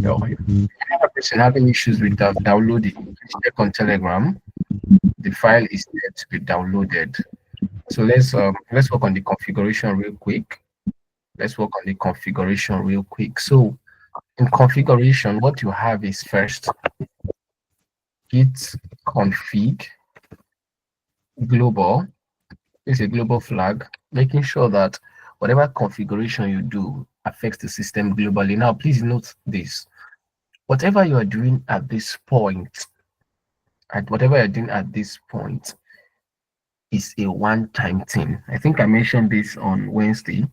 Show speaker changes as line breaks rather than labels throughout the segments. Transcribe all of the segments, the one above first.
No, if you have a person having issues with downloading, please check on Telegram. The file is there to be downloaded. So let's work on the configuration real quick. Let's work on the configuration real quick. So in configuration, what you have is first git config global. It's a global flag, making sure that whatever configuration you do affects the system globally. Now, please note this. Whatever you are doing at this point, is a one-time thing. I think I mentioned this on Wednesday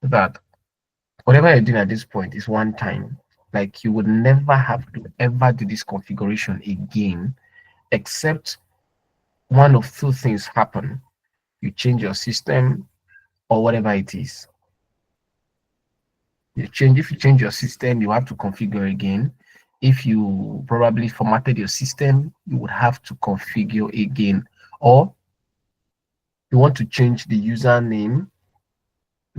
that whatever you're doing at this point is one time. Like you would never have to ever do this configuration again, except one of two things happen. You change your system or whatever it is. If you change your system, you have to configure again. If you probably formatted your system, you would have to configure again. Or you want to change the username.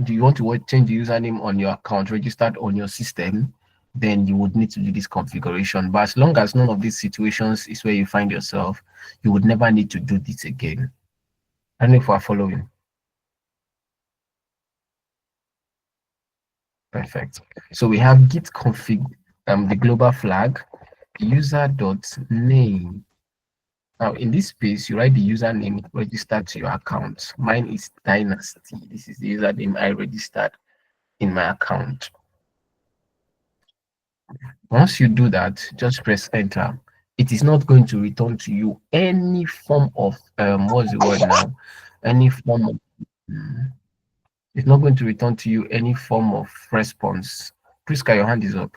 Do you want to change the username on your account registered on your system? Then you would need to do this configuration. But as long as none of these situations is where you find yourself, you would never need to do this again. I don't know if we're following. Perfect. So we have git config, the global flag, user.name. Now in this space, you write the username registered to your account. Mine is Dynasty. This is the username I registered in my account. Once you do that, just press enter. It is not going to return to you any form of what's the word now? Any form of it's not going to return to you any form of response. Priska, your hand is up.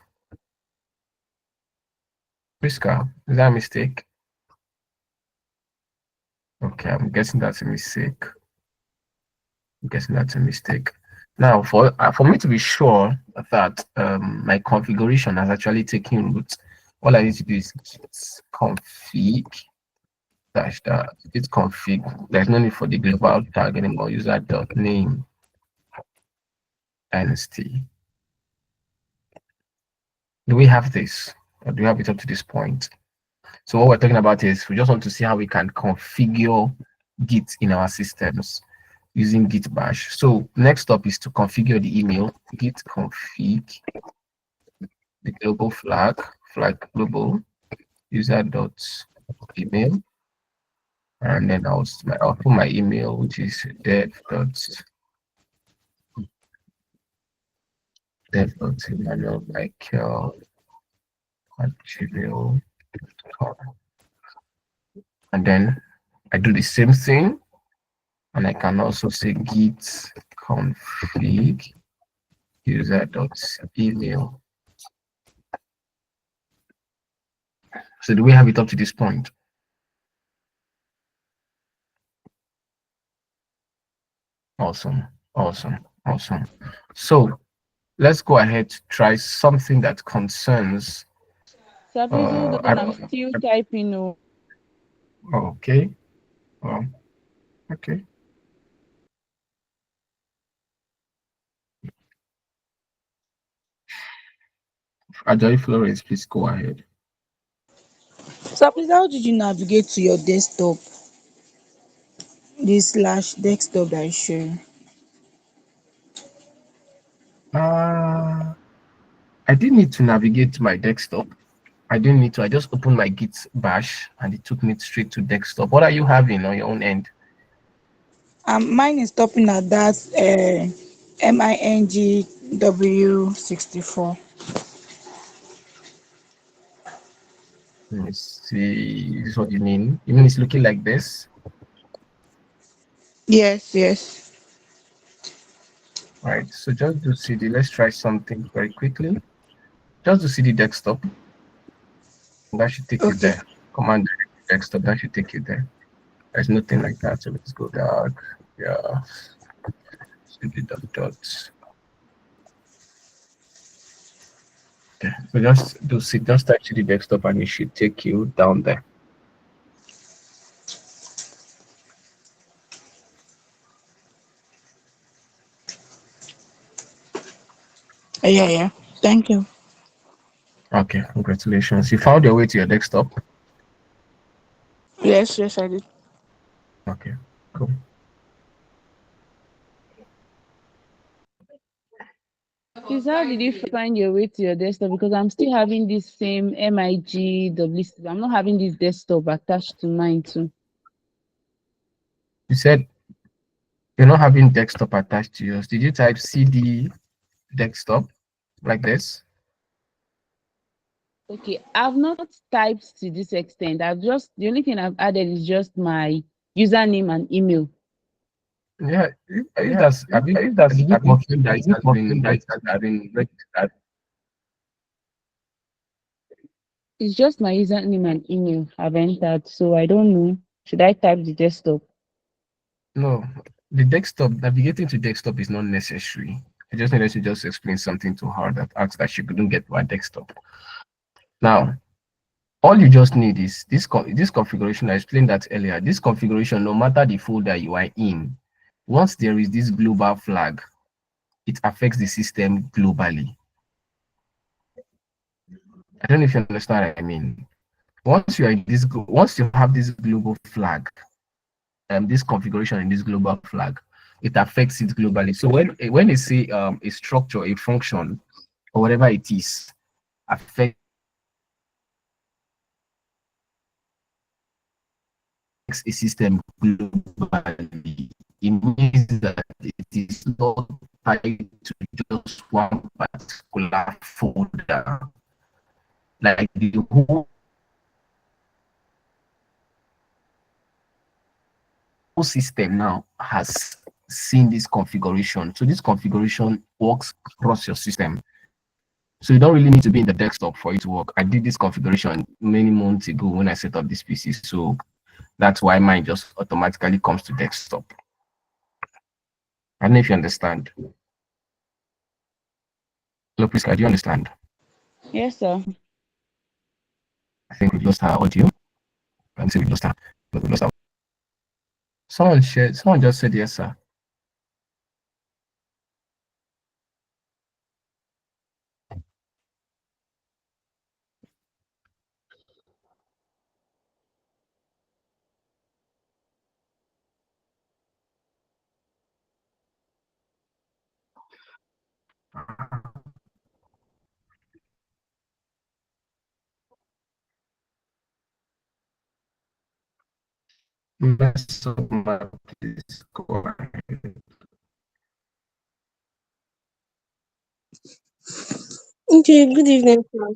Priska, is that a mistake? Okay, I'm guessing that's a mistake. Now, for me to be sure that my configuration has actually taken root, all I need to do is git config dash that. Git config. There's no need for the global tag anymore. User.name nst. Do we have this? Or do we have it up to this point? So what we're talking about is we just want to see how we can configure Git in our systems using Git bash. So next up is to configure the email. Git config the global flag global user.email, and then I'll put my email, which is dev.emmanuelmichael@gmail.com, and then I do the same thing, and I can also say git config user.email. So do we have it up to this point? Awesome. So let's go ahead to try something that concerns.
Sir, please hold on. I'm still typing.
Okay. Well, okay. Ajayi Florence, please go ahead.
So please, how did you navigate to your desktop? This slash desktop that is showing.
I didn't need to navigate to my desktop. I didn't need to. I just opened my Git bash and it took me straight to desktop. What are you having on your own end?
Mine is stopping at that MINGW64.
Let me see. This is what you mean. You mean it's looking like this?
Yes.
All right. So just do CD. Let's try something very quickly. Just do CD desktop. That should take you
Okay.
there. Command desktop. That should take you there. There's nothing like that. So let's go back. Yeah. CD dots. Okay. So just type CD desktop and it should take you down there.
Yeah. Thank you.
Okay, congratulations. You found your way to your desktop.
Yes, I did.
Okay, cool.
Please, how did you find your way to your desktop? Because I'm still having this same MIG I'm not having this desktop attached to mine too.
You said you're not having desktop attached to yours. Did you type CD desktop like this?
Okay, I've not typed to this extent. I've just the only thing I've added is just my username and email.
Yeah, if
Yeah,
that's
if that's
did you confirm that
have
it
you
has been
confirmed that it has
registered?
been registered? It's just my username and email I've entered, so I don't know. Should I type the desktop?
No, the desktop, navigating to desktop is not necessary. I just needed to just explain something to her that asked that she couldn't get to her desktop. Now, all you just need is this configuration. I explained that earlier. This configuration, no matter the folder you are in, once there is this global flag, it affects the system globally. I don't know if you understand what I mean. Once you have this global flag, this configuration in this global flag, it affects it globally. So when you say a structure, a function, or whatever it is, affects a system globally, it means that it is not tied to just one particular folder. Like the whole system now has seen this configuration. So this configuration works across your system. So you don't really need to be in the desktop for it to work. I did this configuration many months ago when I set up this PC. So that's why mine just automatically comes to desktop. I don't know if you understand. Hello, Priska, do you understand?
Yes, sir.
I think we've lost our audio. Let me see, we've lost her. We've lost her. Someone just said yes, sir. Mess up my Discord.
Okay, good evening, sir.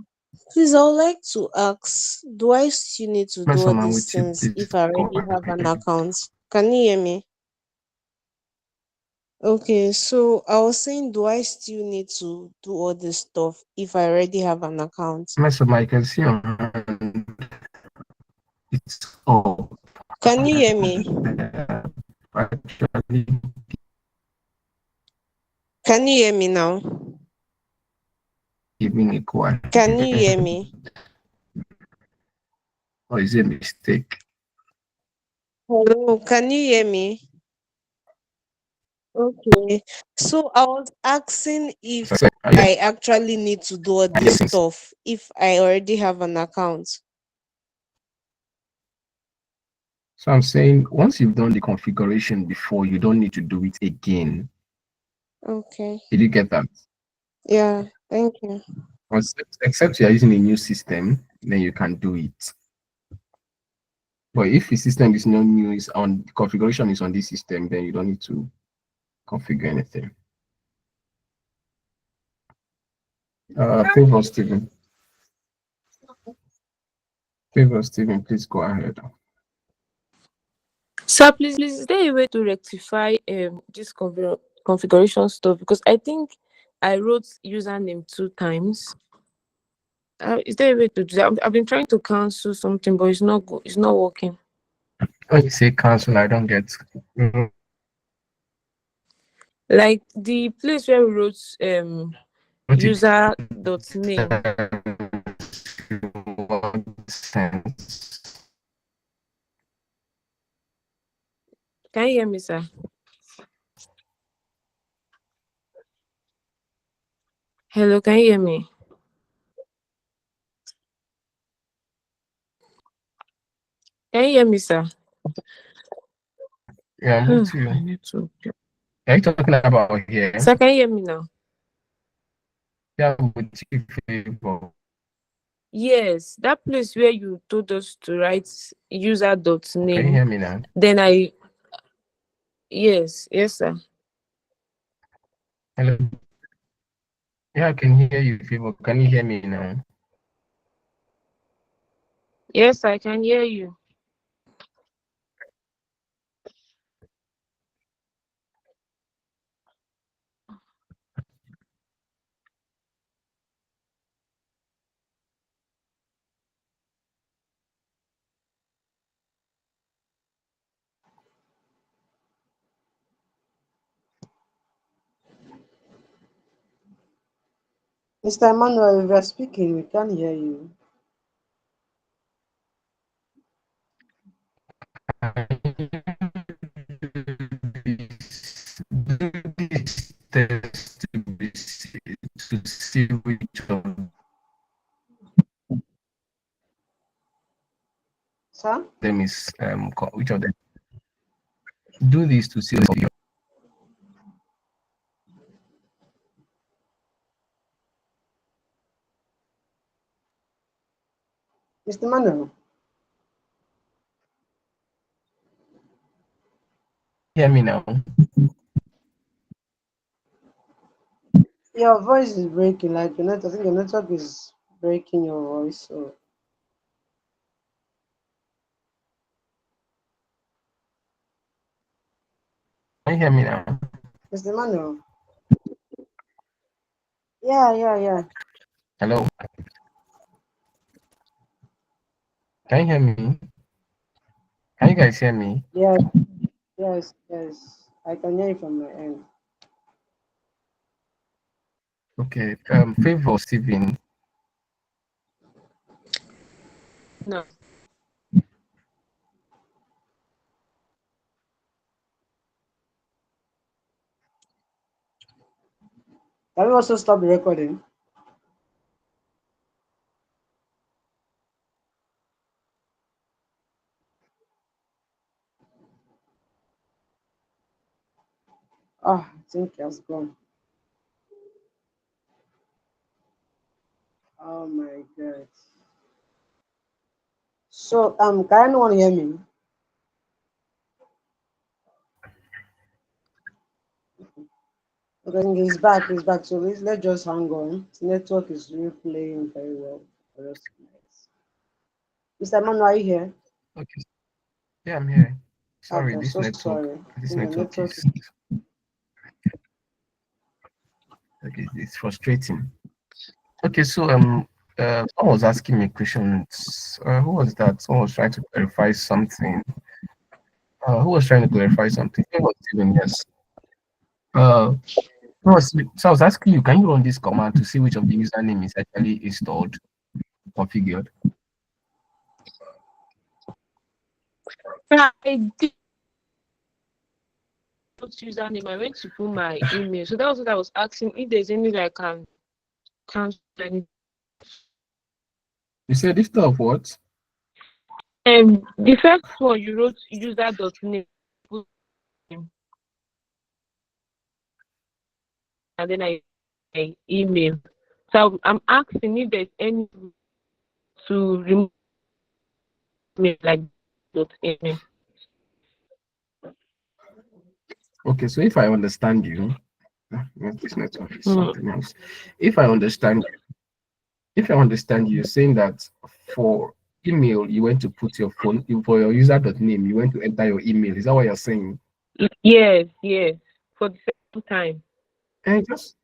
Please, I would like to ask, do I still need to do
Mess up
all
my
these
with your
things if I already have an
Discord.
account? Can you hear me? Okay, so I was saying, do I still need to do all this stuff if I already have an account?
Mess up my, you can see on hand. It's all
Can you hear me?
actually
Can you hear me now?
giving a
Can you hear
quiet.
me?
Or is it a mistake?
Hello, can you hear me? Okay. So I was asking
So I
if
said,
I actually need to do all this
yes.
stuff if I already have an account.
So I'm saying once you've done the configuration before, you don't need to do it again.
Okay.
Did you get that?
Yeah, thank you.
Except you're using a new system, then you can do it. But if the system is not new, is on configuration is on this system, then you don't need to configure anything. Favor Stephen. Favor Stephen, please go ahead.
Sir, please, is there a way to rectify this configuration stuff? Because I think I wrote username 2 times. Is there a way to do that? I've been trying to cancel something, but it's not good. It's not working.
When you say cancel, I don't get.
Like the place where we wrote
What it
user dot name.
sense.
Can you hear me, sir? Hello, can you hear me? Can you hear me, sir?
Yeah, I'm with you.
My network.
Are you talking about here?
Sir, can you hear me now?
Yeah, I'm with you, Favor.
Yes, that place where you told us to write user dot
Can you
name.
hear me now?
Then yes, sir.
Hello. Yeah, I can hear you, Favor. Can you hear me now?
Yes, I can hear you.
Mr. Emmanuel, if you're speaking, we can't hear you.
Do this test to see which of
Sir?
them is which of them. Do this to see if
Mr. Emmanuel?
hear me now.
Your voice is breaking, like your net, I think your network is breaking your voice. So
Can you hear me now?
Mr. Emmanuel? Yeah.
Hello. Can you hear me? Can you guys hear me?
Yes. I can hear you from my end.
Okay. Favor Steven.
No.
Can we also stop the recording? I think he has gone. Oh my god. So can anyone hear me? Okay, I think he's back. So let's just hang on. The network is really playing very well for us tonight. Mr. Emmanuel, are you here?
Okay. Yeah, I'm here. Sorry,
Okay, so sorry. I
this
think the
network
network
is okay. It's frustrating. Okay, so someone was asking me questions. Who was that? Someone was trying to clarify something. Who was trying to clarify something? It was Steven, yes. Uh, so I was asking you, can you run this command to see which of the username is actually installed, configured?
Yeah, I did put username. I went to put my email. So that was what I was asking if there's any that I can cancel any.
You said instead of what?
The first one you wrote user dot name, put name, and then I email. So I'm asking if there's any to remove me like dot email.
Okay, so if I understand you, this network is something else. If I understand you, you're saying that for email, you went to put your phone for your user.name, you went to enter your email. Is that what you're saying?
Yes, for the second time.
And just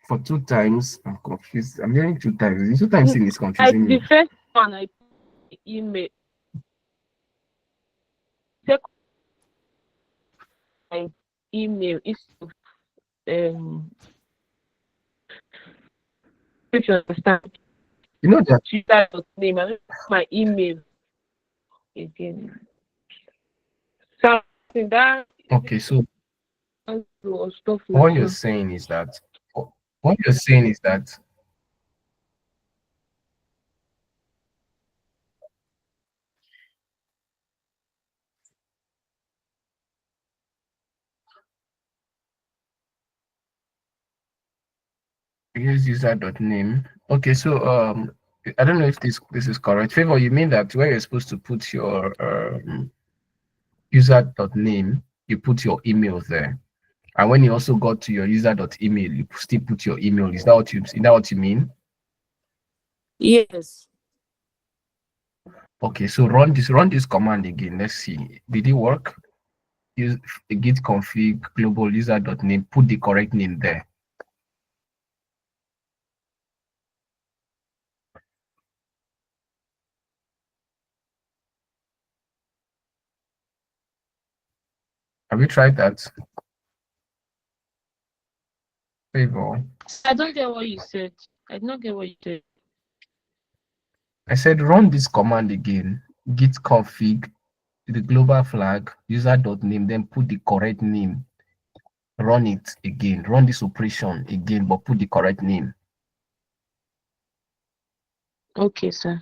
for two times, I'm confused. I'm hearing two times. The two times thing is
Like
confusing
the
me.
first one I put email, second I email is if you understand.
You know that
User dot name, I my email again. So that
okay, so
or stuff like
what you're
that.
saying is that what you're saying is that use user.name. Okay, so I don't know if this is correct. Favor, you mean that where you're supposed to put your user.name, you put your email there. And when you also got to your user.email, you still put your email. Is that what you mean?
Yes.
Okay, so run this command again. Let's see. Did it work? Use git config global user.name, put the correct name there. Have you tried that? Favor.
I don't get what you said. I did not get what you said.
I said run this command again. Git config the global flag user.name, then put the correct name. Run it again. Run this operation again, but put the correct name.
Okay, sir.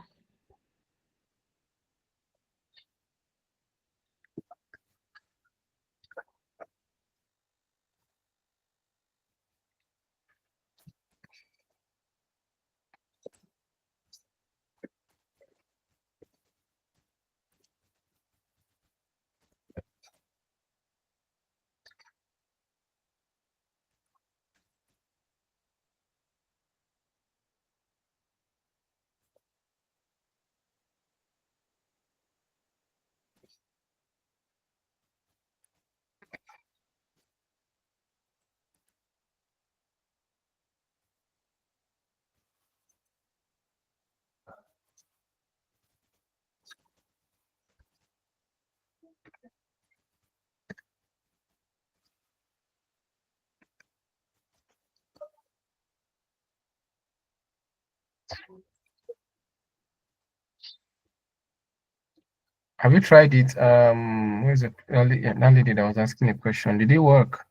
Have you tried it? Where is it? That lady that was asking a question. Did it work?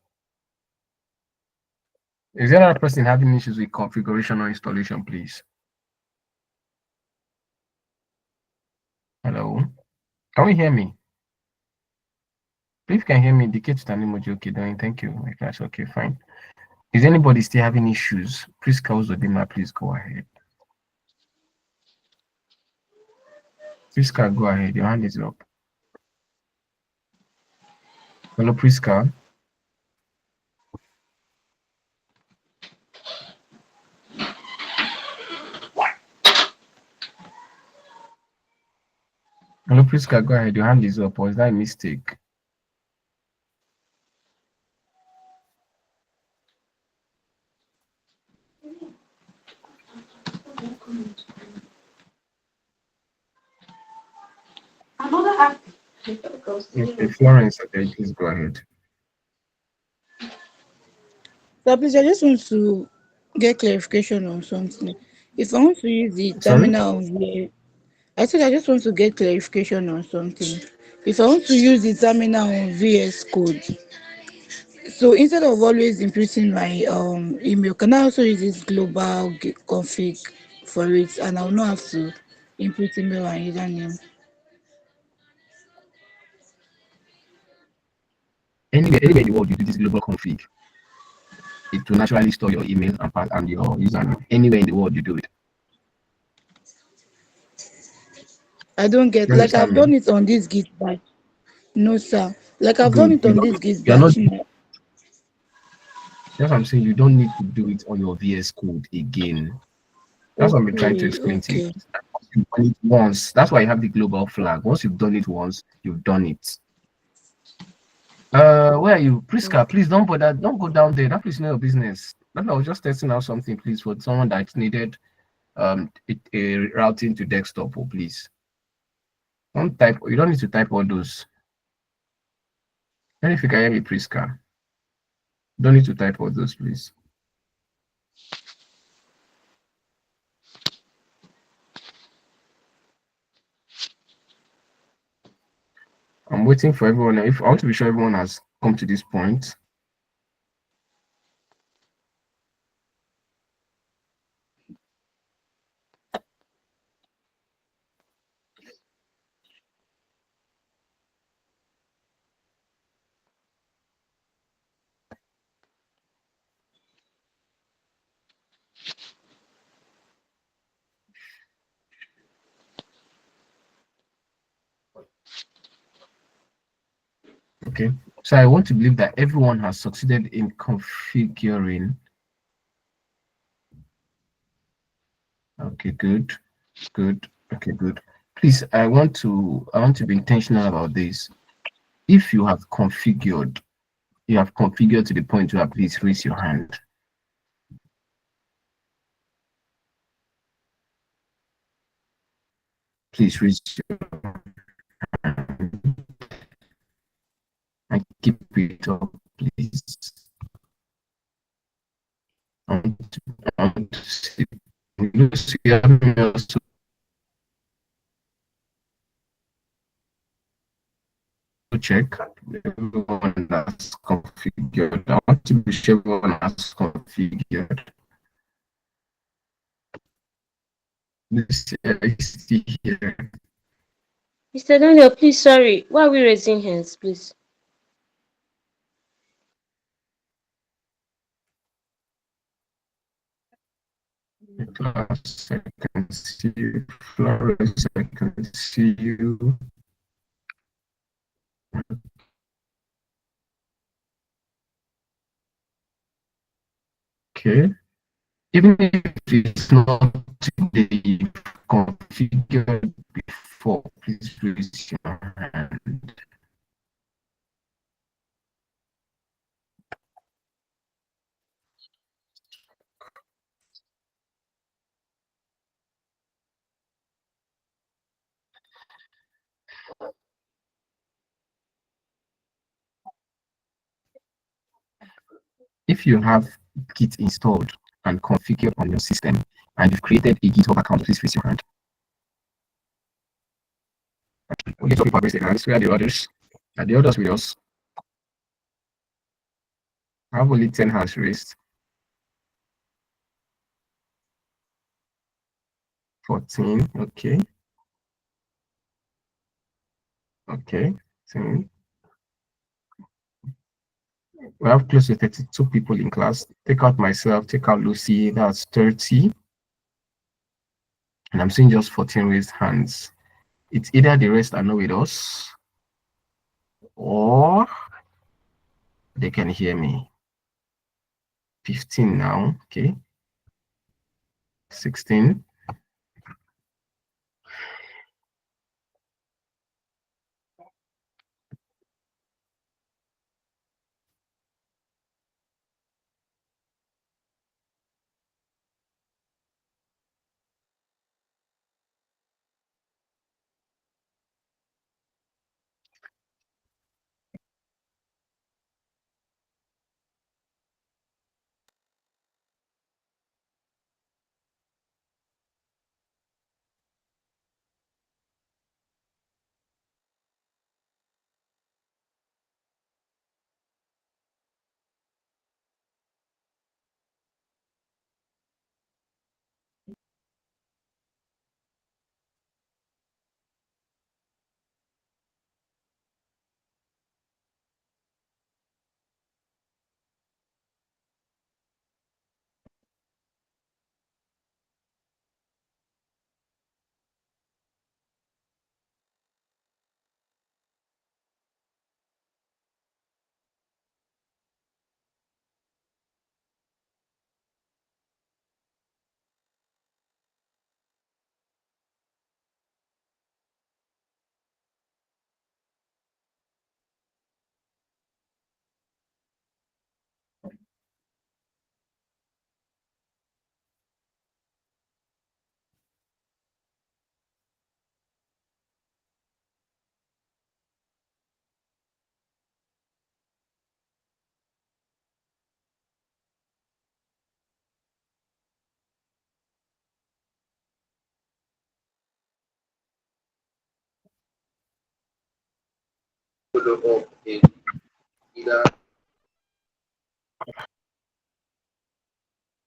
Is there another person having issues with configuration or installation, please? Hello? Can we hear me? If you can hear me, indicate with an emoji. Okay, then thank you. If that's okay, fine. Is anybody still having issues? Please, Kauzodima, please go ahead. Priska, go ahead. Your hand is up. Hello, Priska. Hello, Priska, go ahead. Your hand is up. Or is that a mistake? Okay, Florence, okay, please go ahead.
So please, I just want to get clarification on something. If I want to use the
Sorry?
terminal on VS, I said I just want to get clarification on something. If I want to use the terminal on VS Code, so instead of always inputting my email, can I also use this global config for it, and I will not have to input email and username?
Anywhere in the world, you do this global config. It will naturally store your email and your username. Anywhere in the world, you do it.
I don't get,
You
like, I've
understand
done
me?
it on this Git batch. No, sir. Like, I've done
Good.
it on this Git
You're not.
batch. No.
That's what I'm saying. You don't need to do it on your VS Code again. That's what I'm trying to
Okay,
explain to you.
okay.
You've done it once. That's why you have the global flag. Once you've done it once, you've done it. Where are you? Priska, please don't bother. Don't go down there. That is not your business. I was just testing out something, please, for someone that needed a routing to desktop, oh, please. Don't type. You don't need to type all those. And if you can hear me, Priska, don't need to type all those, please. I'm waiting for everyone. If I want to be sure everyone has come to this point. Okay, so I want to believe that everyone has succeeded in configuring. Okay, good, good. Okay, good. Please, I want to be intentional about this. If you have configured to the point where please raise your hand. Please raise your hand and keep it up, please. I want to see. You have me also check everyone that's configured. I want to be sure everyone has configured. This is here.
Mr. Daniel, please, sorry. Why are we raising hands, please?
Class, I can see you. Flores, I can see you. Okay. Even if it's not today, you've configured before, please raise your hand. If you have Git installed and configured on your system and you've created a GitHub account, please raise your hand. Only 2 people have raised their hands. Where are the others? Are the others with us? I have only 10 hands raised. 14, okay. Okay, 10. We have close to 32 people in class. Take out myself, take out Lucy, that's 30. And I'm seeing just 14 raised hands. It's either the rest are not with us or they can hear me. 15 now, okay. 16.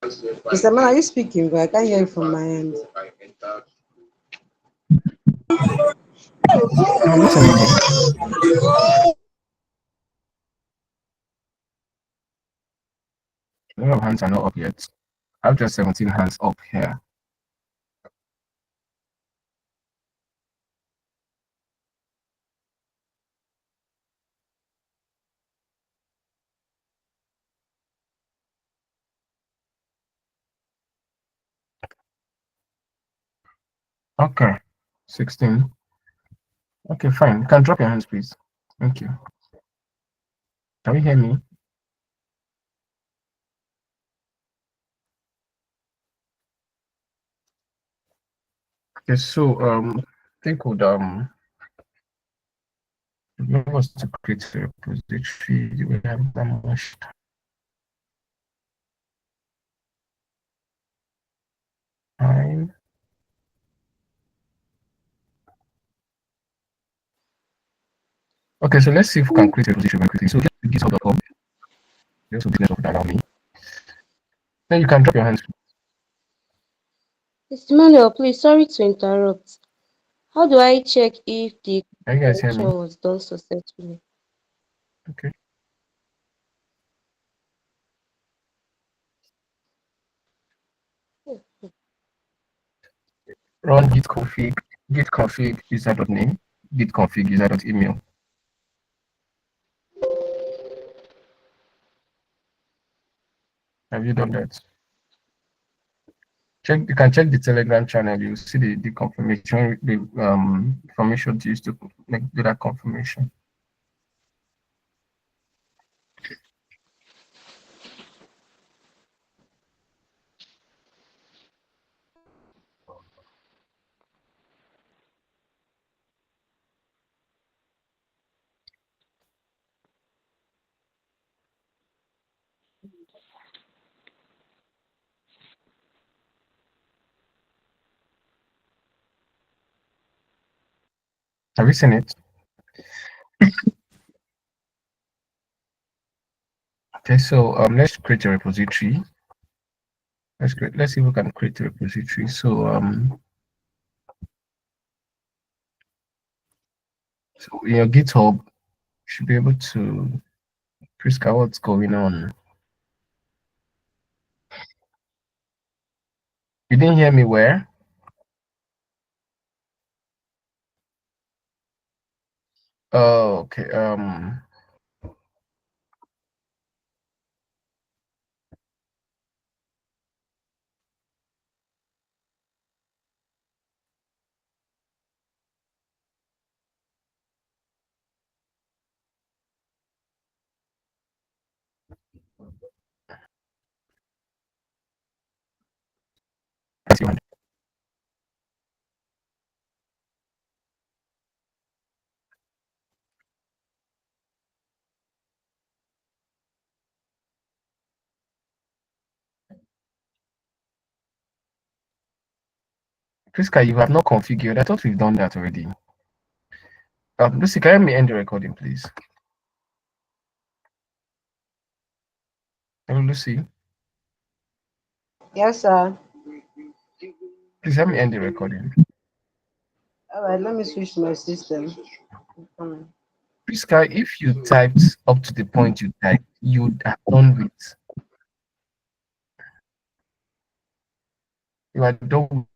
Mr. Man, are you speaking? But I can't hear you from my end.
I'm listening. A lot of hands are not up yet. I have just 17 hands up here. Okay, 16. Okay, fine. You can drop your hands, please. Thank you. Can you hear me? Okay, so I think would allow us to create a repository. Do we have that much time? Okay, so let's see if we can create a repository very quickly. So just github.com, just so business will allow me. Then you can drop your hands.
Mr. Manuel, please, sorry to interrupt. How do I check if the
Can you guys hear me?
configuration was done successfully?
Okay. Run git config user.name, git config user.email. Have you done that? You can check the Telegram channel. You see the confirmation, the information used to do that confirmation. Have you seen it? Okay, so let's create a repository. Let's see if we can create a repository. So so in your GitHub, you should be able to Priska, what's going on? You didn't hear me where? Oh, okay. Priska, you have not configured. I thought we've done that already. Lucy, can you end the recording, please? Hello, Lucy.
Yes, sir.
Please help me end the recording.
All right, let me switch my system.
Priska, if you typed up to the point you typed, you would have done with. You are done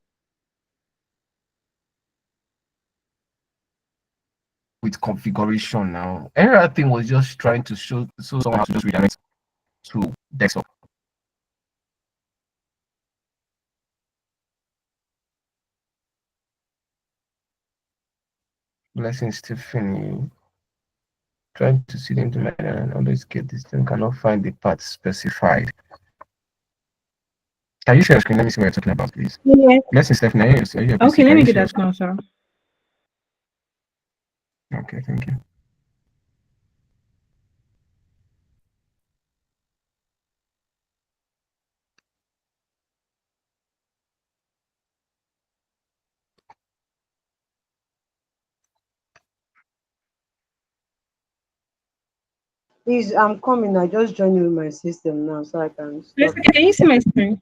with configuration now. Every other thing was just trying to show someone how to just redirect to desktop. Blessings, Tiffany. Trying to see into my and always get this thing, cannot find the path specified. Can you share your screen? Let me see what you're talking about, please.
Yes.
Blessings, Stephanie.
Okay, let me do that now, sir.
Okay, thank you.
Please, I'm coming. I just joined you with my system now, so I can
Yes,
stop.
can you see my screen?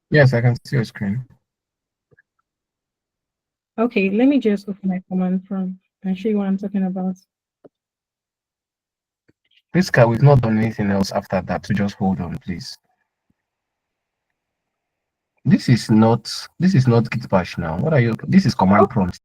Yes, I can see your screen.
Okay, let me just open my command prompt and show you what I'm talking about.
Priska, we've not done anything else after that, so just hold on, please. This is not Git bash now. What are you? This is command prompt.